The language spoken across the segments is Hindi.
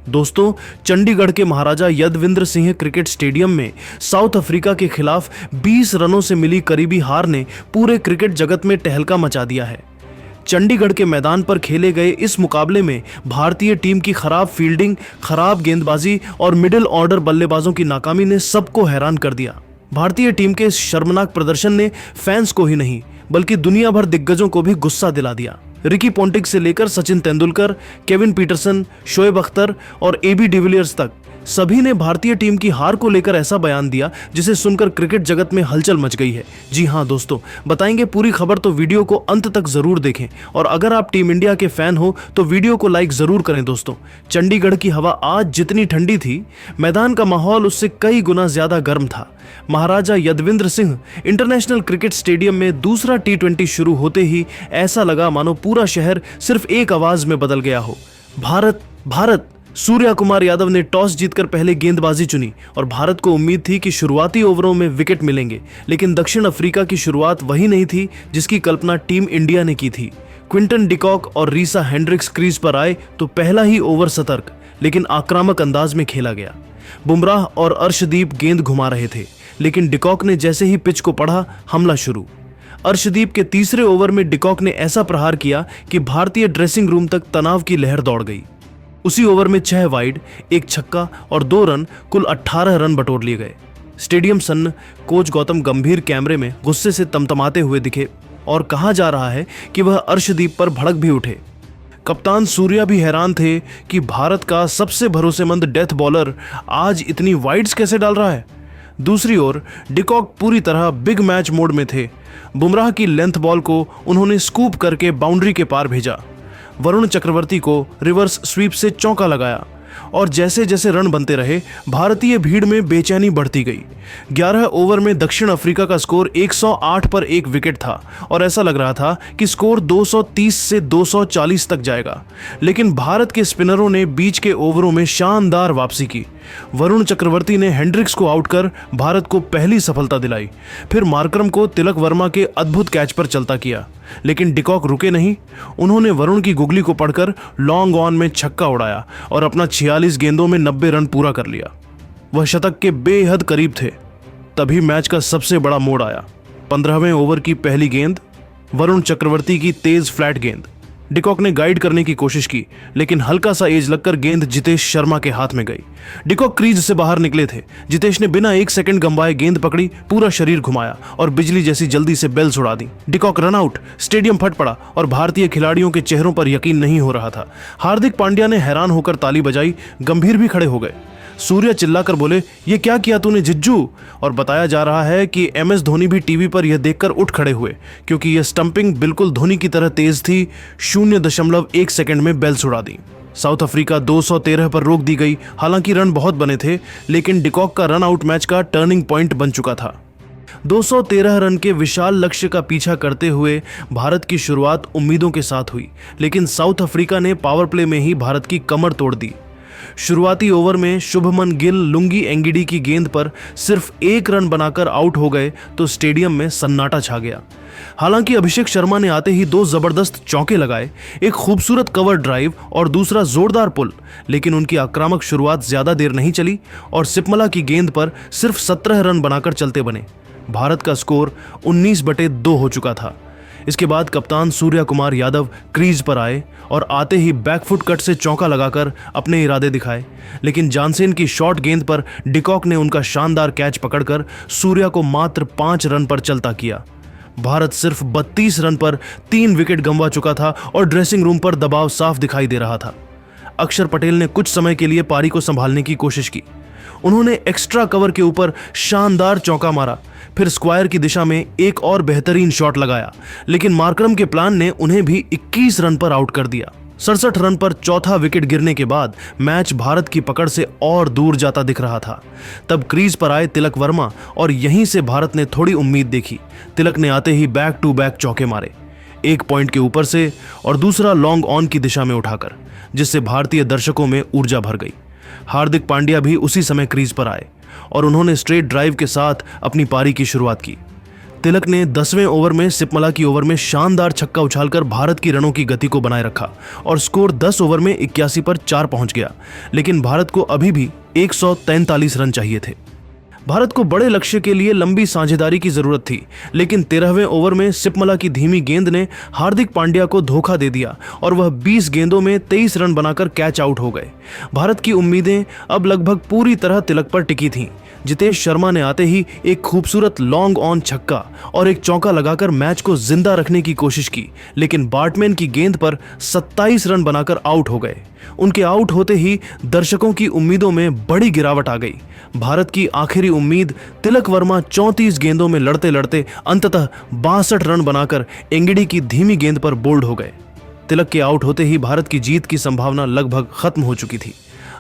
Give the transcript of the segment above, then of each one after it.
दोस्तों, चंडीगढ़ के महाराजा यदविंद्र सिंह क्रिकेट स्टेडियम में साउथ अफ्रीका के खिलाफ 20 रनों से मिली करीबी हार ने पूरे क्रिकेट जगत में तहलका मचा दिया है। चंडीगढ़ के मैदान पर खेले गए इस मुकाबले में भारतीय टीम की खराब फील्डिंग, खराब गेंदबाजी और मिडिल ऑर्डर बल्लेबाजों की नाकामी ने सबको हैरान कर दिया। भारतीय टीम के इस शर्मनाक प्रदर्शन ने फैंस को ही नहीं बल्कि दुनिया भर दिग्गजों को भी गुस्सा दिला दिया। रिकी पोंटिंग से लेकर सचिन तेंदुलकर, केविन पीटरसन, शोएब अख्तर और एबी डिविलियर्स तक सभी ने भारतीय टीम की हार को लेकर ऐसा बयान दिया जिसे सुनकर क्रिकेट जगत में हलचल मच गई है। जी हां दोस्तों, बताएंगे पूरी खबर, तो वीडियो को अंत तक जरूर देखें। और अगर आप टीम इंडिया के फैन हो तो वीडियो को लाइक जरूर करें। दोस्तों, चंडीगढ़ की हवा आज जितनी ठंडी थी, मैदान का माहौल उससे कई गुना ज्यादा गर्म था। महाराजा यदविंद्र सिंह इंटरनेशनल क्रिकेट स्टेडियम में दूसरा T20 शुरू होते ही ऐसा लगा मानो पूरा शहर सिर्फ एक आवाज में बदल गया हो, भारत भारत। सूर्या कुमार यादव ने टॉस जीतकर पहले गेंदबाजी चुनी और भारत को उम्मीद थी कि शुरुआती ओवरों में विकेट मिलेंगे, लेकिन दक्षिण अफ्रीका की शुरुआत वही नहीं थी जिसकी कल्पना टीम इंडिया ने की थी। क्विंटन डिकॉक और रीसा हेंड्रिक्स क्रीज पर आए तो पहला ही ओवर सतर्क लेकिन आक्रामक अंदाज में खेला गया। बुमराह और अर्शदीप गेंद घुमा रहे थे, लेकिन डिकॉक ने जैसे ही पिच को पढ़ा, हमला शुरू। अर्शदीप के तीसरे ओवर में डिकॉक ने ऐसा प्रहार किया कि भारतीय ड्रेसिंग रूम तक तनाव की लहर दौड़ गई। उसी ओवर में 6 वाइड, 1 छक्का और 2 रन, कुल 18 रन बटोर लिए गए। स्टेडियम सन्न कोच गौतम गंभीर कैमरे में गुस्से से तमतमाते हुए दिखे और कहा जा रहा है कि वह अर्शदीप पर भड़क भी उठे। कप्तान सूर्या भी हैरान थे कि भारत का सबसे भरोसेमंद डेथ बॉलर आज इतनी वाइड्स कैसे डाल रहा है। दूसरी ओर डिकॉक पूरी तरह बिग मैच मोड में थे। बुमराह की लेंथ बॉल को उन्होंने स्कूप करके बाउंड्री के पार भेजा। वरुण चक्रवर्ती को रिवर्स स्वीप से चौका लगाया और जैसे जैसे रन बनते रहे, भारतीय भीड़ में बेचैनी बढ़ती गई। 11 ओवर में दक्षिण अफ्रीका का स्कोर 108 पर 1 विकेट था और ऐसा लग रहा था कि स्कोर 230 से 240 तक जाएगा, लेकिन भारत के स्पिनरों ने बीच के ओवरों में शानदार वापसी की। वरुण चक्रवर्ती ने हेंड्रिक्स को आउट कर भारत को पहली सफलता दिलाई। फिर मार्करम को तिलक वर्मा के अद्भुत कैच पर चलता किया, लेकिन डिकॉक रुके नहीं। उन्होंने वरुण की गुगली को पढ़कर लॉन्ग ऑन में छक्का उड़ाया और अपना 46 गेंदों में 90 रन पूरा कर लिया। वह शतक के बेहद करीब थे। तभी मैच का सबसे बड़ा मोड़ आया। 15वें ओवर की पहली गेंद, वरुण चक्रवर्ती की तेज फ्लैट गेंद। डिकॉक ने गाइड करने की कोशिश की, लेकिन हल्का सा एज लगकर गेंद जितेश शर्मा के हाथ में गई। डिकॉक क्रीज से बाहर निकले थे। जितेश ने बिना 1 सेकंड गंवाए गेंद पकड़ी, पूरा शरीर घुमाया और बिजली जैसी जल्दी से बेल्स उड़ा दी। De Kock run out. स्टेडियम फट पड़ा और भारतीय खिलाड़ियों के चेहरों पर यकीन नहीं हो रहा था। हार्दिक पांड्या ने हैरान होकर ताली बजाई। गंभीर भी खड़े हो गए। सूर्या चिल्लाकर बोले, ये क्या किया तूने जिज्जू? और बताया जा रहा है कि MS धोनी भी टीवी पर यह देखकर उठ खड़े हुए, क्योंकि यह स्टंपिंग बिल्कुल धोनी की तरह तेज थी। 0.1 सेकंड में बेल्स उड़ा दी। साउथ अफ्रीका 213 पर रोक दी गई। हालांकि रन बहुत बने थे, लेकिन डिकॉक का रन आउट मैच का टर्निंग पॉइंट बन चुका था। 213 रन के विशाल लक्ष्य का पीछा करते हुए भारत की शुरुआत उम्मीदों के साथ हुई, लेकिन साउथ अफ्रीका ने पावर प्ले में ही भारत की कमर तोड़ दी। शुरुआती ओवर में शुभमन गिल लुंगी एंगिडी की गेंद पर सिर्फ 1 रन बनाकर आउट हो गए तो स्टेडियम में सन्नाटा छा गया। हालांकि अभिषेक शर्मा ने आते ही 2 जबरदस्त चौके लगाए, एक खूबसूरत कवर ड्राइव और दूसरा जोरदार पुल, लेकिन उनकी आक्रामक शुरुआत ज्यादा देर नहीं चली और सिपमला की गेंद पर सिर्फ 17 रन बनाकर चलते बने। भारत का स्कोर 19/2 हो चुका था। इसके बाद कप्तान सूर्या कुमार यादव क्रीज पर आए और आते ही बैकफुट कट से चौका लगाकर अपने इरादे दिखाए, लेकिन जानसेन की शॉर्ट गेंद पर डिकॉक ने उनका शानदार कैच पकड़कर सूर्या को मात्र 5 रन पर चलता किया। भारत सिर्फ 32 रन पर 3 विकेट गंवा चुका था और ड्रेसिंग रूम पर दबाव साफ दिखाई दे रहा था। अक्षर पटेल ने कुछ समय के लिए पारी को संभालने की कोशिश की। उन्होंने एक्स्ट्रा कवर के ऊपर शानदार चौका मारा, फिर स्क्वायर की दिशा में एक और बेहतरीन शॉट लगाया, लेकिन मार्करम के प्लान ने उन्हें भी 21 रन पर आउट कर दिया। 67 रन पर चौथा विकेट गिरने के बाद मैच भारत की पकड़ से और दूर जाता दिख रहा था। तब क्रीज पर आए तिलक वर्मा और यहीं से भारत ने थोड़ी उम्मीद देखी। तिलक ने आते ही बैक टू बैक चौके मारे, एक पॉइंट के ऊपर से और दूसरा लॉन्ग ऑन की दिशा में उठाकर, जिससे भारतीय दर्शकों में ऊर्जा भर गई। हार्दिक पांड्या भी उसी समय क्रीज पर आए और उन्होंने स्ट्रेट ड्राइव के साथ अपनी पारी की शुरुआत की। तिलक ने 10वें ओवर में सिपमला की ओवर में शानदार छक्का उछालकर भारत की रनों की गति को बनाए रखा और स्कोर 10 ओवर में 81 पर 4 पहुंच गया। लेकिन भारत को अभी भी 143 रन चाहिए थे। भारत को बड़े लक्ष्य के लिए लंबी साझेदारी की जरूरत थी, लेकिन 13वें ओवर में सिपमला की धीमी गेंद ने हार्दिक पांड्या को धोखा दे दिया और वह 20 गेंदों में 23 रन बनाकर कैच आउट हो गए। भारत की उम्मीदें अब लगभग पूरी तरह तिलक पर टिकी थीं। जितेश शर्मा ने आते ही एक खूबसूरत लॉन्ग ऑन छक्का और एक चौका लगाकर मैच को जिंदा रखने की कोशिश की, लेकिन बार्टमैन की गेंद पर 27 रन बनाकर आउट हो गए। उनके आउट होते ही दर्शकों की उम्मीदों में बड़ी गिरावट आ गई। भारत की आखिरी उम्मीद तिलक वर्मा 34 गेंदों में लड़ते लड़ते अंततः 62 रन बनाकर एंगिडी की धीमी गेंद पर बोल्ड हो गए। तिलक के आउट होते ही भारत की जीत की संभावना लगभग खत्म हो चुकी थी।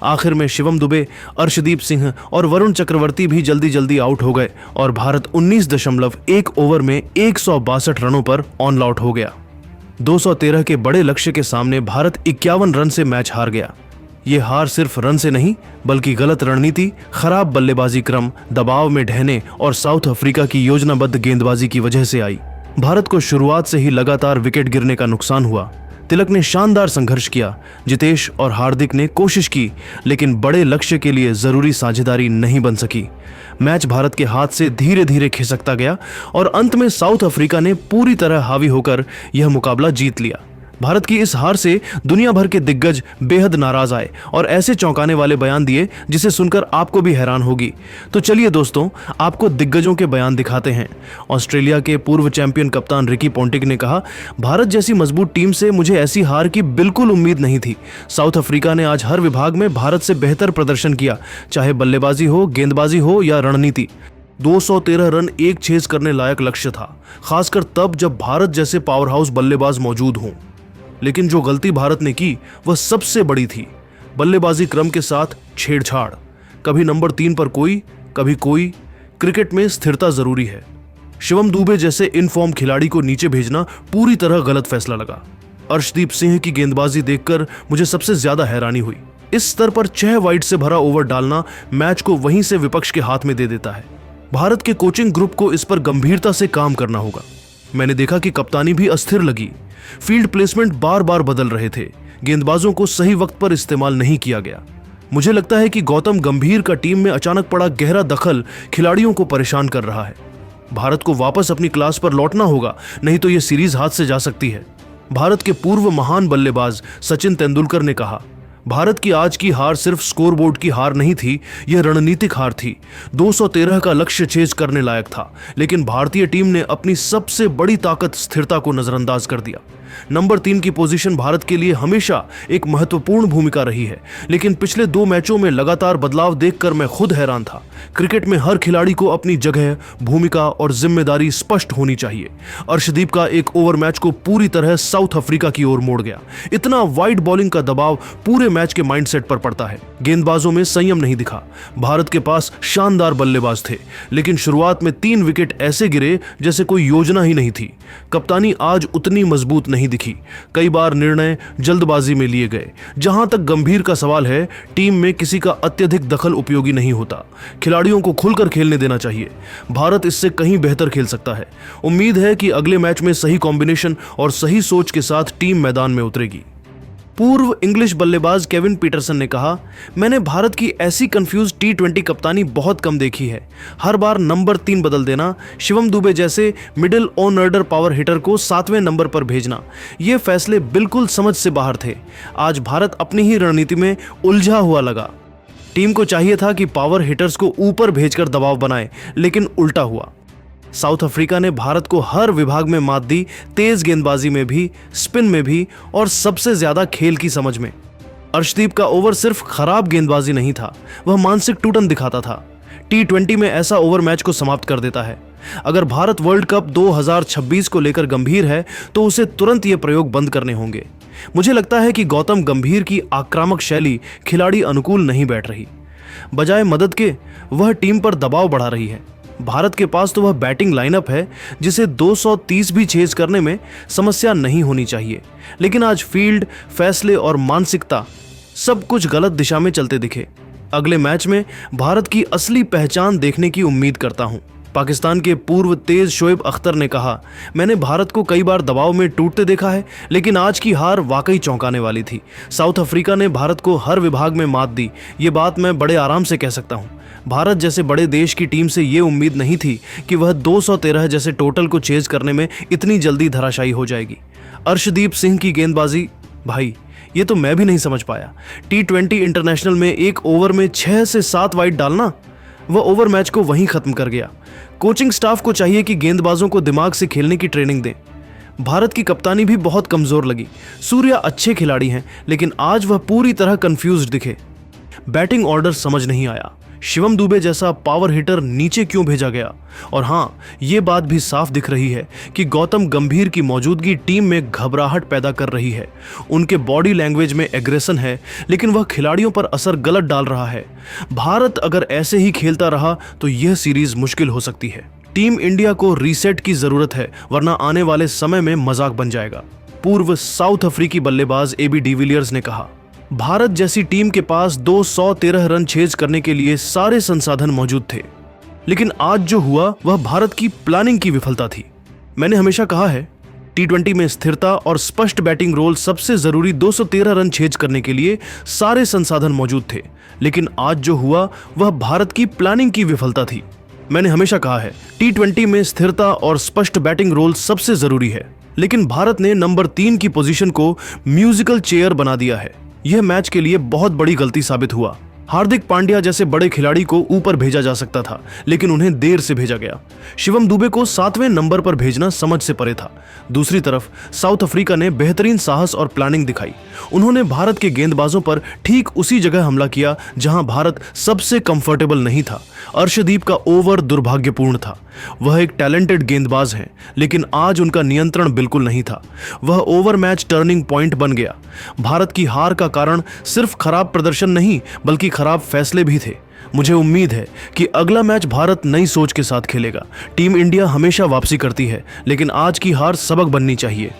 आखिर में शिवम दुबे, अर्शदीप सिंह और वरुण चक्रवर्ती भी जल्दी जल्दी आउट हो गए और भारत 19.1 ओवर में 162 रनों पर ऑन आउट हो गया। 213 के बड़े लक्ष्य के सामने भारत 51 रन से मैच हार गया। ये हार सिर्फ रन से नहीं बल्कि गलत रणनीति, खराब बल्लेबाजी क्रम, दबाव में ढहने और साउथ अफ्रीका की योजनाबद्ध गेंदबाजी की वजह से आई। भारत को शुरुआत से ही लगातार विकेट गिरने का नुकसान हुआ। तिलक ने शानदार संघर्ष किया, जितेश और हार्दिक ने कोशिश की, लेकिन बड़े लक्ष्य के लिए जरूरी साझेदारी नहीं बन सकी। मैच भारत के हाथ से धीरे धीरे खिसकता गया और अंत में साउथ अफ्रीका ने पूरी तरह हावी होकर यह मुकाबला जीत लिया। भारत की इस हार से दुनिया भर के दिग्गज बेहद नाराज आए और ऐसे चौंकाने वाले बयान दिए जिसे सुनकर आपको भी हैरान होगी। तो चलिए दोस्तों, आपको दिग्गजों के बयान दिखाते हैं। ऑस्ट्रेलिया के पूर्व चैंपियन कप्तान रिकी पोंटिंग ने कहा, भारत जैसी मजबूत टीम से मुझे ऐसी हार की बिल्कुल उम्मीद नहीं थी। साउथ अफ्रीका ने आज हर विभाग में भारत से बेहतर प्रदर्शन किया, चाहे बल्लेबाजी हो, गेंदबाजी हो या रणनीति। 213 रन एक चेज करने लायक लक्ष्य था, खासकर तब जब भारत जैसे पावर हाउस बल्लेबाज मौजूद हों। लेकिन जो गलती भारत ने की वह सबसे बड़ी थी, बल्लेबाजी क्रम के साथ छेड़छाड़। कभी नंबर 3 पर कोई, कभी कोई। क्रिकेट में स्थिरता जरूरी है। शिवम दुबे जैसे इनफॉर्म खिलाड़ी को नीचे भेजना पूरी तरह गलत फैसला लगा। अर्शदीप सिंह की गेंदबाजी देखकर मुझे सबसे ज्यादा हैरानी हुई। इस स्तर पर 6 वाइड से भरा ओवर डालना मैच को वहीं से विपक्ष के हाथ में दे देता है। भारत के कोचिंग ग्रुप को इस पर गंभीरता से काम करना होगा। मैंने देखा कि कप्तानी भी अस्थिर लगी। फील्ड प्लेसमेंट बार बार बदल रहे थे, गेंदबाजों को सही वक्त पर इस्तेमाल नहीं किया गया। मुझे लगता है कि गौतम गंभीर का टीम में अचानक पड़ा गहरा दखल खिलाड़ियों को परेशान कर रहा है। भारत को वापस अपनी क्लास पर लौटना होगा, नहीं तो यह सीरीज हाथ से जा सकती है। भारत के पूर्व महान बल्लेबाज सचिन तेंदुलकर ने कहा, भारत की आज की हार सिर्फ स्कोरबोर्ड की हार नहीं थी, यह रणनीतिक हार थी। 213 का लक्ष्य चेज करने लायक था, लेकिन भारतीय टीम ने अपनी सबसे बड़ी ताकत स्थिरता को नजरअंदाज कर दिया। नंबर 3 की पोजीशन भारत के लिए हमेशा एक महत्वपूर्ण भूमिका रही है, लेकिन पिछले 2 मैचों में लगातार बदलाव देखकर मैं खुद हैरान था। क्रिकेट में हर खिलाड़ी को अपनी जगह, भूमिका और जिम्मेदारी स्पष्ट होनी चाहिए। अर्शदीप का एक ओवर मैच को पूरी तरह साउथ अफ्रीका की ओर मोड़ गया। इतना वाइड बॉलिंग का दबाव पूरे मैच के माइंडसेट पर पड़ता है। गेंदबाजों में संयम नहीं दिखा। भारत के पास शानदार बल्लेबाज थे, लेकिन शुरुआत में 3 विकेट ऐसे गिरे जैसे कोई योजना ही नहीं थी। कप्तानी आज उतनी मजबूत नहीं दिखी। कई बार निर्णय जल्दबाजी में लिए गए। जहां तक गंभीर का सवाल है, टीम में किसी का अत्यधिक दखल उपयोगी नहीं होता। खिलाड़ियों को खुलकर खेलने देना चाहिए। भारत इससे कहीं बेहतर खेल सकता है। उम्मीद है कि अगले मैच में सही कॉम्बिनेशन और सही सोच के साथ टीम मैदान में उतरेगी। पूर्व इंग्लिश बल्लेबाज केविन पीटरसन ने कहा, मैंने भारत की ऐसी कंफ्यूज T20 कप्तानी बहुत कम देखी है। हर बार नंबर 3 बदल देना, शिवम दुबे जैसे middle on order power hitter को 7वें नंबर पर भेजना, ये फैसले बिल्कुल समझ से बाहर थे। आज भारत अपनी ही रणनीति में उलझा हुआ लगा। टीम को चाहिए था कि पावर हिटर्स को ऊपर भेजकर दबाव बनाए, लेकिन उल्टा हुआ। साउथ अफ्रीका ने भारत को हर विभाग में मात दी, तेज गेंदबाजी में भी, स्पिन में भी और सबसे ज्यादा खेल की समझ में। अर्शदीप का ओवर सिर्फ खराब गेंदबाजी नहीं था, वह मानसिक टूटन दिखाता था। T20 में ऐसा ओवर मैच को समाप्त कर देता है। अगर भारत वर्ल्ड कप 2026 को लेकर गंभीर है तो उसे तुरंत ये प्रयोग बंद करने होंगे। मुझे लगता है कि गौतम गंभीर की आक्रामक शैली खिलाड़ी अनुकूल नहीं बैठ रही। बजाय मदद के वह टीम पर दबाव बढ़ा रही है। भारत के पास तो वह बैटिंग लाइनअप है जिसे 230 भी चेज करने में समस्या नहीं होनी चाहिए, लेकिन आज फील्ड, फैसले और मानसिकता सब कुछ गलत दिशा में चलते दिखे। अगले मैच में भारत की असली पहचान देखने की उम्मीद करता हूं। पाकिस्तान के पूर्व तेज शोएब अख्तर ने कहा, मैंने भारत को कई बार दबाव में टूटते देखा है, लेकिन आज की हार वाकई चौंकाने वाली थी। साउथ अफ्रीका ने भारत को हर विभाग में मात दी, ये बात मैं बड़े आराम से कह सकता हूँ। भारत जैसे बड़े देश की टीम से ये उम्मीद नहीं थी कि वह 213 जैसे टोटल को चेज करने में इतनी जल्दी धराशायी हो जाएगी। अर्शदीप सिंह की गेंदबाजी, भाई ये तो मैं भी नहीं समझ पाया। T20 इंटरनेशनल में एक ओवर में 6 से 7 वाइड डालना, वह ओवर मैच को वहीं खत्म कर गया। कोचिंग स्टाफ को चाहिए कि गेंदबाजों को दिमाग से खेलने की ट्रेनिंग दें। भारत की कप्तानी भी बहुत कमजोर लगी। सूर्या अच्छे खिलाड़ी हैं, लेकिन आज वह पूरी तरह कंफ्यूज्ड दिखे। बैटिंग ऑर्डर समझ नहीं आया। शिवम दुबे जैसा पावर हिटर नीचे क्यों भेजा गया? और हाँ, ये बात भी साफ दिख रही है कि गौतम गंभीर की मौजूदगी टीम में घबराहट पैदा कर रही है। उनके बॉडी लैंग्वेज में एग्रेशन है, लेकिन वह खिलाड़ियों पर असर गलत डाल रहा है। भारत अगर ऐसे ही खेलता रहा तो यह सीरीज मुश्किल हो सकती है। टीम इंडिया को रीसेट की जरूरत है, वरना आने वाले समय में मजाक बन जाएगा। पूर्व साउथ अफ्रीकी बल्लेबाज AB डिविलियर्स ने कहा, भारत जैसी टीम के पास 213 रन चेज करने के लिए सारे संसाधन मौजूद थे, लेकिन आज जो हुआ वह भारत की प्लानिंग की विफलता थी। मैंने हमेशा कहा है, T20 में स्थिरता और स्पष्ट बैटिंग रोल सबसे जरूरी। 213 रन चेज करने के लिए सारे संसाधन मौजूद थे, लेकिन आज जो हुआ वह भारत की प्लानिंग की विफलता थी। मैंने हमेशा कहा है, T20 में स्थिरता और स्पष्ट बैटिंग रोल सबसे जरूरी है, लेकिन भारत ने नंबर 3 की पोजीशन को म्यूजिकल चेयर बना दिया है। यह मैच के लिए बहुत बड़ी गलती साबित हुआ। हार्दिक पांड्या जैसे बड़े खिलाड़ी को ऊपर भेजा जा सकता था, लेकिन उन्हें देर से भेजा गया। शिवम दुबे को 7वें नंबर पर भेजना समझ से परे था। दूसरी तरफ साउथ अफ्रीका ने बेहतरीन साहस और प्लानिंग दिखाई। उन्होंने भारत के गेंदबाजों पर ठीक उसी जगह हमला किया जहां भारत सबसे कंफर्टेबल नहीं था। अर्शदीप का ओवर दुर्भाग्यपूर्ण था। वह एक टैलेंटेड गेंदबाज हैं, लेकिन आज उनका नियंत्रण बिल्कुल नहीं था। वह ओवर मैच टर्निंग पॉइंट बन गया। भारत की हार का कारण सिर्फ खराब प्रदर्शन नहीं, बल्कि खराब फैसले भी थे। मुझे उम्मीद है कि अगला मैच भारत नई सोच के साथ खेलेगा। टीम इंडिया हमेशा वापसी करती है, लेकिन आज की हार सबक बननी चाहिए।